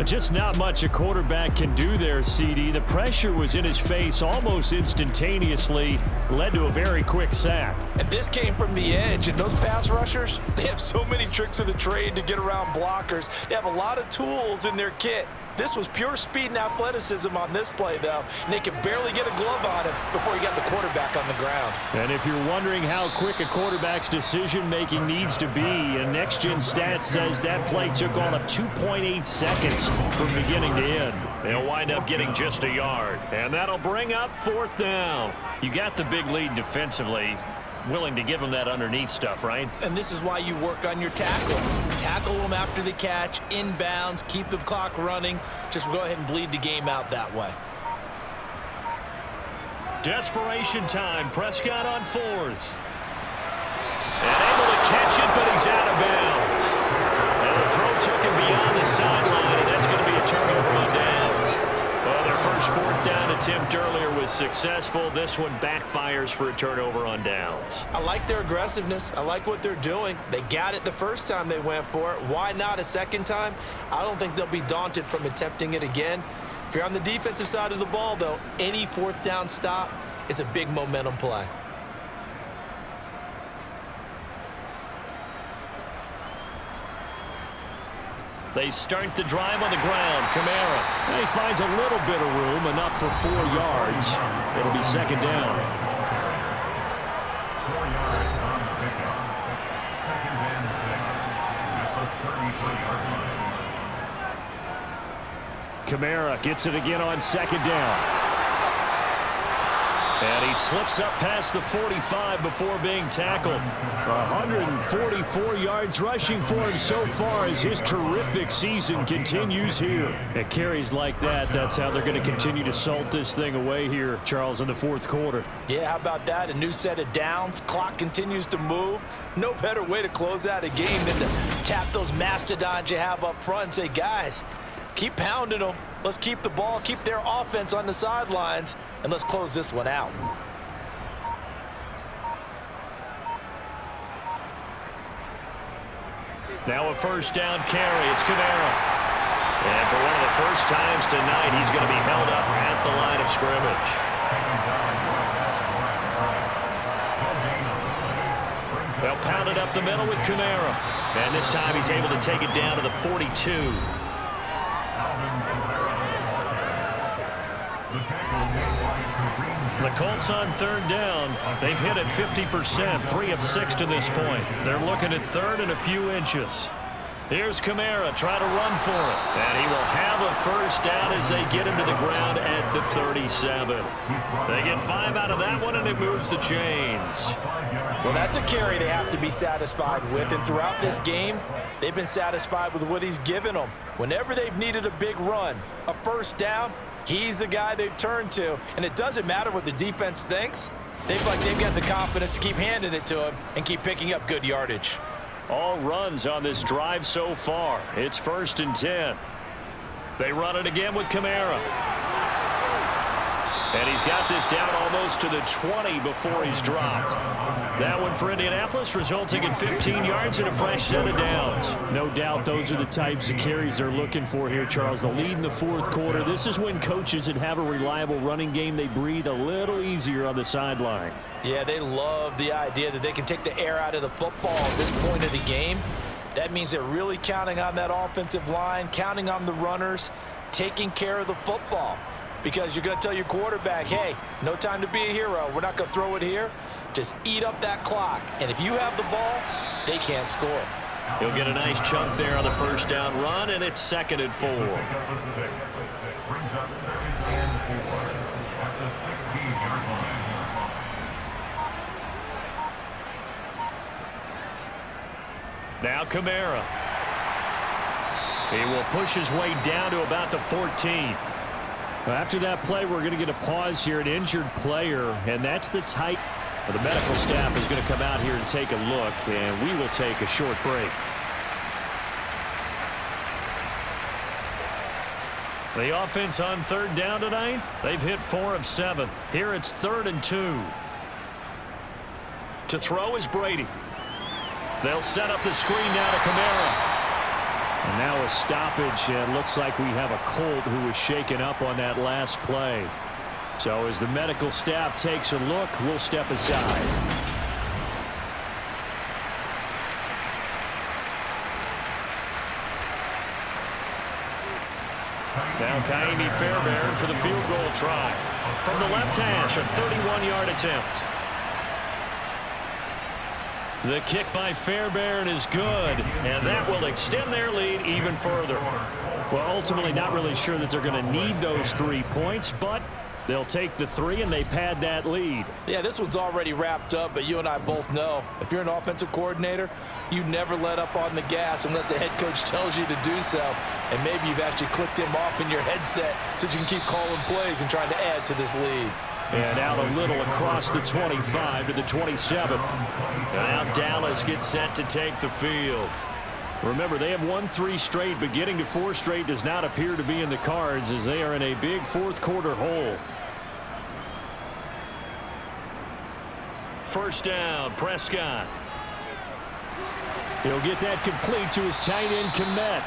Just not much a quarterback can do there, CD. The pressure was in his face almost instantaneously, led to a very quick sack. And this came from the edge, and those pass rushers, they have so many tricks of the trade to get around blockers. They have a lot of tools in their kit. This was pure speed and athleticism on this play, though, and they could barely get a glove on him before he got the quarterback on the ground. And if you're wondering how quick a quarterback's decision-making needs to be, a next-gen stat says that play took all of 2.8 seconds from beginning to end. They'll wind up getting just a yard, and that'll bring up 4th down. You got the big lead defensively. Willing to give them that underneath stuff, right? And this is why you work on your tackle. Tackle them after the catch, inbounds, keep the clock running. Just go ahead and bleed the game out that way. Desperation time. Prescott on 4th. And able to catch it, but he's out of bounds. And the throw took him beyond the sideline, and that's going to be a turnover on downs. Well, their first 4th down attempt earlier was successful. This one backfires for a turnover on downs. I like their aggressiveness. I like what they're doing. They got it the first time they went for it. Why not a second time? I don't think they'll be daunted from attempting it again. If you're on the defensive side of the ball, though, any 4th down stop is a big momentum play. They start the drive on the ground. Kamara. He finds a little bit of room, enough for 4 yards. It'll be 2nd down. 4 yards on the pickup. 2nd and 6 at the 33-yard line. Kamara gets it again on 2nd down. And he slips up past the 45 before being tackled. 144 yards rushing for him so far as his terrific season continues here. At carries like that, that's how they're going to continue to salt this thing away here, Charles, in the fourth quarter. Yeah, how about that? A new set of downs. Clock continues to move. No better way to close out a game than to tap those mastodons you have up front and say, guys, keep pounding them. Let's keep the ball, keep their offense on the sidelines, and let's close this one out. Now a first down carry. It's Kamara. And for one of the first times tonight, he's going to be held up at the line of scrimmage. They'll pound it up the middle with Kamara. And this time he's able to take it down to the 42. The Colts on third down. They've hit it 50%, 3 of 6 to this point. They're looking at third and a few inches. Here's Kamara trying to run for it. And he will have a first down as they get him to the ground at the 37. They get 5 out of that one, and it moves the chains. Well, that's a carry they have to be satisfied with. And throughout this game, they've been satisfied with what he's given them. Whenever they've needed a big run, a first down, he's the guy they've turned to. And it doesn't matter what the defense thinks. They've got the confidence to keep handing it to him and keep picking up good yardage. All runs on this drive so far. It's 1st and 10. They run it again with Kamara. And he's got this down almost to the 20 before he's dropped. That one for Indianapolis, resulting in 15 yards and a fresh set of downs. No doubt those are the types of carries they're looking for here, Charles. The lead in the fourth quarter. This is when coaches that have a reliable running game, they breathe a little easier on the sideline. Yeah, they love the idea that they can take the air out of the football at this point of the game. That means they're really counting on that offensive line, counting on the runners, taking care of the football. Because you're going to tell your quarterback, hey, no time to be a hero. We're not going to throw it here. Just eat up that clock. And if you have the ball, they can't score. He'll get a nice chunk there on the first down run, and it's 2nd and 4. Brings up 2nd and 4 at the 16-yard line. Now Kamara. He will push his way down to about the 14. After that play, we're going to get a pause here, an injured player, and that's the type. The medical staff is going to come out here and take a look, and we will take a short break. The offense on third down tonight, they've hit 4 of 7. Here it's 3rd and 2. To throw is Brady. They'll set up the screen now to Kamara. And now a stoppage, and looks like we have a Colt who was shaken up on that last play. So as the medical staff takes a look, we'll step aside. Now Kaimi Fairbairn for the field goal try. From the left hash, a 31-yard attempt. The kick by Fairbairn is good, and that will extend their lead even further. Well, ultimately not really sure that they're going to need those 3 points, but they'll take the 3 and they pad that lead. Yeah, this one's already wrapped up, but you and I both know if you're an offensive coordinator, you never let up on the gas unless the head coach tells you to do so. And maybe you've actually clicked him off in your headset so you can keep calling plays and trying to add to this lead. And out a little across the 25 to the 27. And now Dallas gets set to take the field. Remember, they have won 3 straight, but getting to 4 straight does not appear to be in the cards as they are in a big fourth quarter hole. First down, Prescott. He'll get that complete to his tight end, Komet.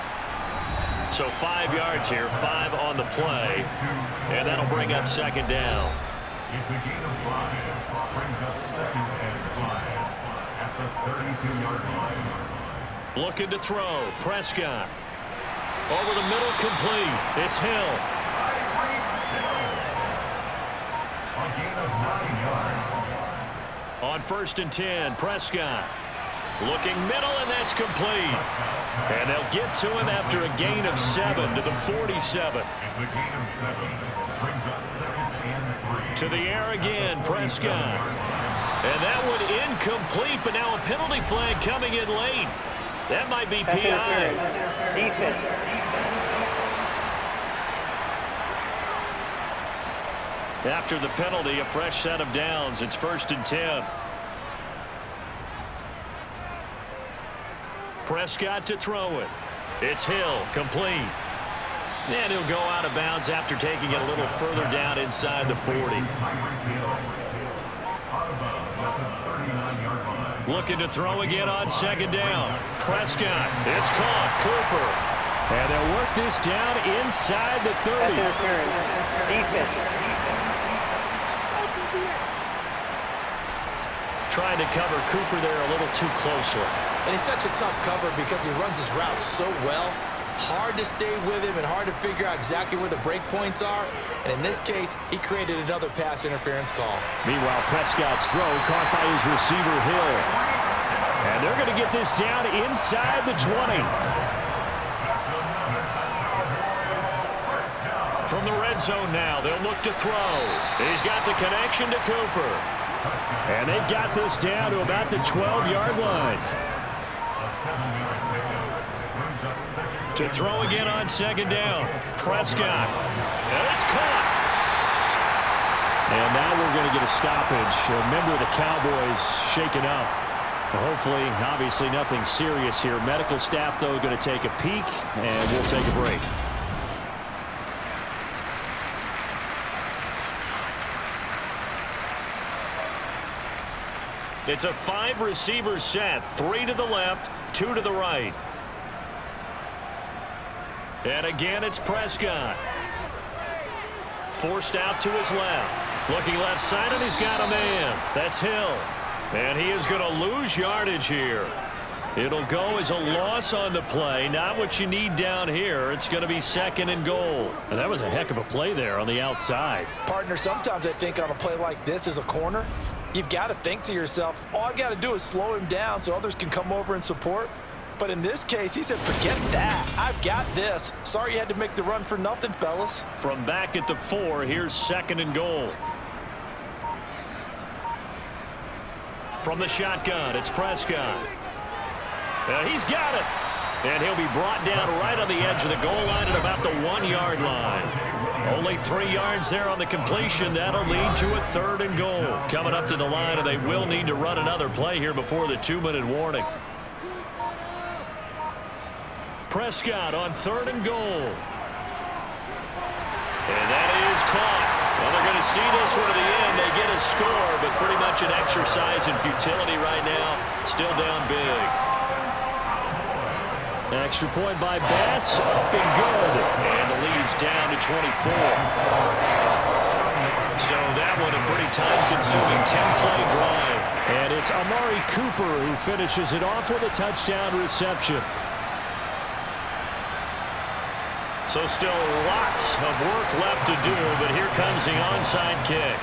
So 5 yards here, 5 on the play, and that'll bring up 2nd down. It's a gain of 5. Brings up 2nd and 5 at the 32-yard line. Looking to throw, Prescott. Over the middle, complete. It's Hill. A gain of 9 yards. On 1st and 10, Prescott. Looking middle, and that's complete. And they'll get to him after a gain of 7 to the 47. It's a gain of 7. Brings up 2nd and 3. To the air again, Prescott. And that one incomplete, but now a penalty flag coming in late. That might be PI. Defense. After the penalty, a fresh set of downs. It's 1st and 10. Prescott to throw it. It's Hill, complete. And he'll go out of bounds after taking it a little further down inside the 40. Looking to throw again on 2nd down. Prescott, it's caught. Cooper. And they'll work this down inside the 30. Defense. Trying to cover Cooper there a little too closely. And he's such a tough cover because he runs his route so well. Hard to stay with him and hard to figure out exactly where the break points are. And in this case, he created another pass interference call. Meanwhile, Prescott's throw caught by his receiver, Hill. And they're going to get this down inside the 20. From the red zone now, they'll look to throw. He's got the connection to Cooper. And they've got this down to about the 12-yard line. To throw again on 2nd down. Prescott. And it's caught. And now we're going to get a stoppage. A member of the Cowboys shaken up. Hopefully, obviously, nothing serious here. Medical staff, though, going to take a peek, and we'll take a break. It's a 5-receiver set. 3 to the left, 2 to the right. And again, it's Prescott. Forced out to his left. Looking left side, and he's got a man. That's Hill. And he is going to lose yardage here. It'll go as a loss on the play. Not what you need down here. It's going to be 2nd and goal. And that was a heck of a play there on the outside. Partner, sometimes I think on a play like this as a corner, you've got to think to yourself, all I got to do is slow him down so others can come over and support. But in this case, he said, forget that. I've got this. Sorry you had to make the run for nothing, fellas. From back at the 4, here's 2nd and goal. From the shotgun, it's Prescott. He's got it. And he'll be brought down right on the edge of the goal line at about the 1-yard line. Only 3 yards there on the completion. That'll lead to a 3rd and goal. Coming up to the line, and they will need to run another play here before the 2-minute warning. Prescott on 3rd and goal. And that is caught. Well, they're going to see this one to the end. They get a score, but pretty much an exercise in futility right now. Still down big. Extra point by Bass. Up and good. And the lead's down to 24. So that one a pretty time-consuming 10-play drive. And it's Amari Cooper who finishes it off with a touchdown reception. So still lots of work left to do, but here comes the onside kick.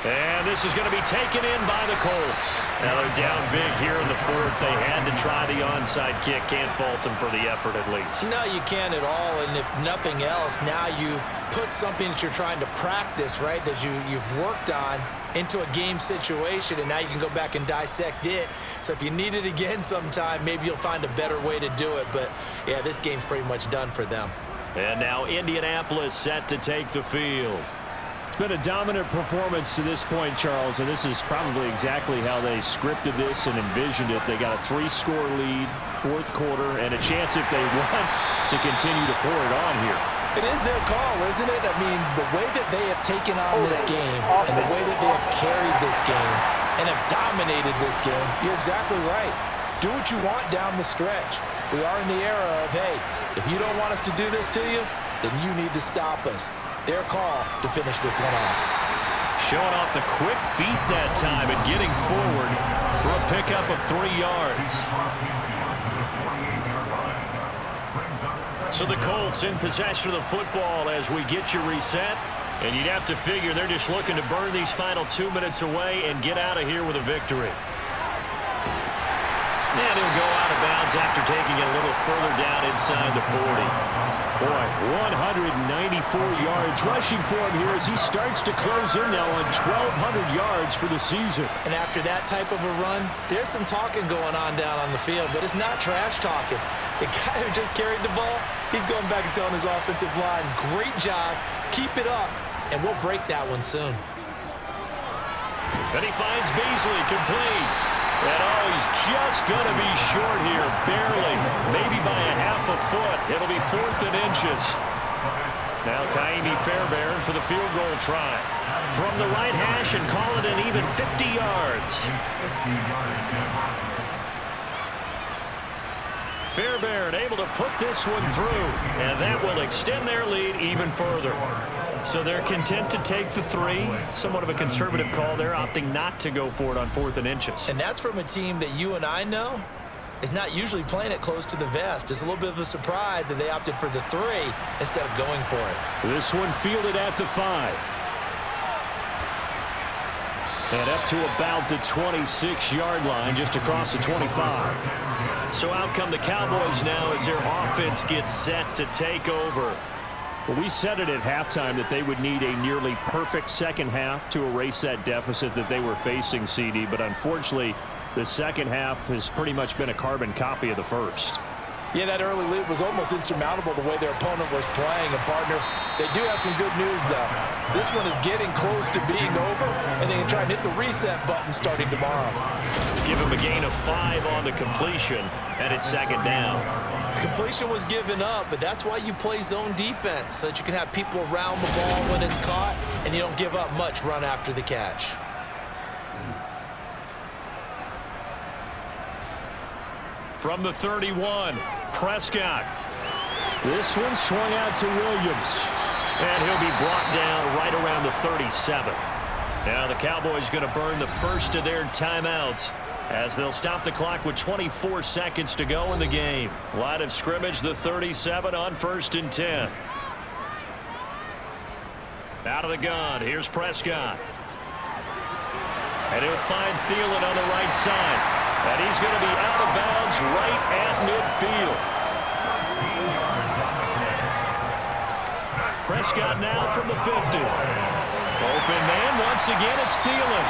And this is going to be taken in by the Colts. Now they're down big here in the 4th. They had to try the onside kick. Can't fault them for the effort at least. No, you can't at all. And if nothing else, now you've put something that you're trying to practice, right, that you've worked on into a game situation, and now you can go back and dissect it. So if you need it again sometime, maybe you'll find a better way to do it. But, yeah, this game's pretty much done for them. And now Indianapolis set to take the field. It's been a dominant performance to this point, Charles, and this is probably exactly how they scripted this and envisioned it. They got a 3-score lead, 4th quarter, and a chance if they want to continue to pour it on here. It is their call, isn't it? I mean, the way that they have taken on this game and the way that they have carried this game and have dominated this game, you're exactly right. Do what you want down the stretch. We are in the era of, hey, if you don't want us to do this to you, then you need to stop us. Their call to finish this one off. Showing off the quick feet that time and getting forward for a pickup of 3 yards. So the Colts in possession of the football as we get you reset. And you'd have to figure they're just looking to burn these final 2 minutes away and get out of here with a victory. And he'll go out of bounds after taking it a little further down inside the 40. Boy, 194 yards rushing for him here as he starts to close in now on 1,200 yards for the season. And after that type of a run, there's some talking going on down on the field, but it's not trash talking. The guy who just carried the ball, he's going back and telling his offensive line, great job, keep it up, and we'll break that one soon. And he finds Beasley complete. And oh, he's just going to be short here, barely, maybe by a half a foot. It'll be 4th and inches. Now Kaimi Fairbairn for the field goal try. From the right hash and call it an even 50 yards. Fairbairn able to put this one through, and that will extend their lead even further. So they're content to take the 3. Somewhat of a conservative call there, opting not to go for it on 4th and inches. And that's from a team that you and I know is not usually playing it close to the vest. It's a little bit of a surprise that they opted for the 3 instead of going for it. This one fielded at the 5. And up to about the 26-yard line, just across the 25. So out come the Cowboys now as their offense gets set to take over. Well, we said it at halftime that they would need a nearly perfect second half to erase that deficit that they were facing, CD. But unfortunately, the second half has pretty much been a carbon copy of the first. Yeah, that early lead was almost insurmountable the way their opponent was playing. And, partner, they do have some good news, though. This one is getting close to being over, and they can try and hit the reset button starting tomorrow. Give him a gain of 5 on the completion, and it's 2nd down. Completion was given up, but that's why you play zone defense, so that you can have people around the ball when it's caught, and you don't give up much run after the catch. From the 31, Prescott. This one swung out to Williams. And he'll be brought down right around the 37. Now the Cowboys going to burn the first of their timeouts as they'll stop the clock with 24 seconds to go in the game. Line of scrimmage, the 37 on 1st and 10. Out of the gun, here's Prescott. And he'll find Thielen on the right side. And he's going to be out of bounds right at midfield. Prescott now from the 50. Open man, once again it's Thielen.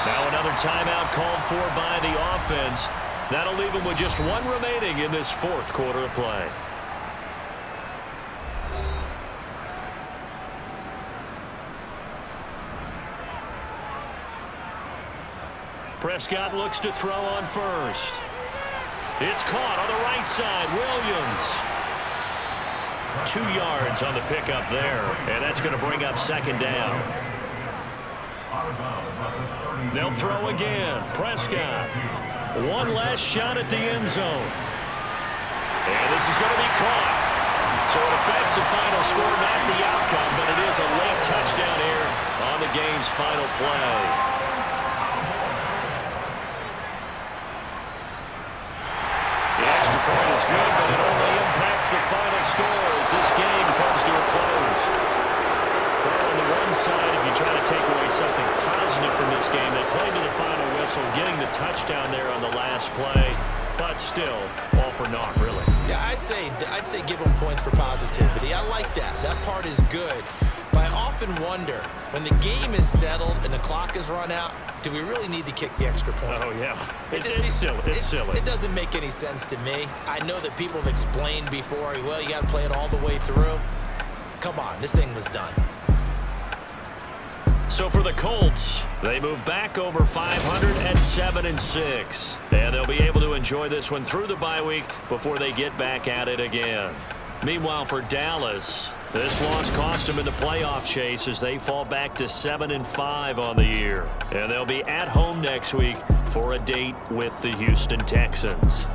Now another timeout called for by the offense. That'll leave him with just 1 remaining in this 4th quarter of play. Prescott looks to throw on first. It's caught on the right side. Williams. 2 yards on the pickup there, and that's going to bring up 2nd down. They'll throw again. Prescott. 1 last shot at the end zone. And this is going to be caught. So it affects the final score, not the outcome, but it is a late touchdown here on the game's final play. Point is good, but it only impacts the final score as this game comes to a close. Well, on the one side, if you try to take away something positive from this game, they played to the final whistle, getting the touchdown there on the last play, but still, all for naught, really. Yeah, I'd say give them points for positivity. I like that. That part is good. But I often wonder, when the game is settled and the clock is run out, do we really need to kick the extra point? Oh, yeah. It's silly. It's silly. It doesn't make any sense to me. I know that people have explained before, well, you got to play it all the way through. Come on, this thing was done. So for the Colts, they move back over 500 at 7-6. And they'll be able to enjoy this one through the bye week before they get back at it again. Meanwhile, for Dallas, this loss cost them in the playoff chase as they fall back to 7-5 on the year. And they'll be at home next week for a date with the Houston Texans.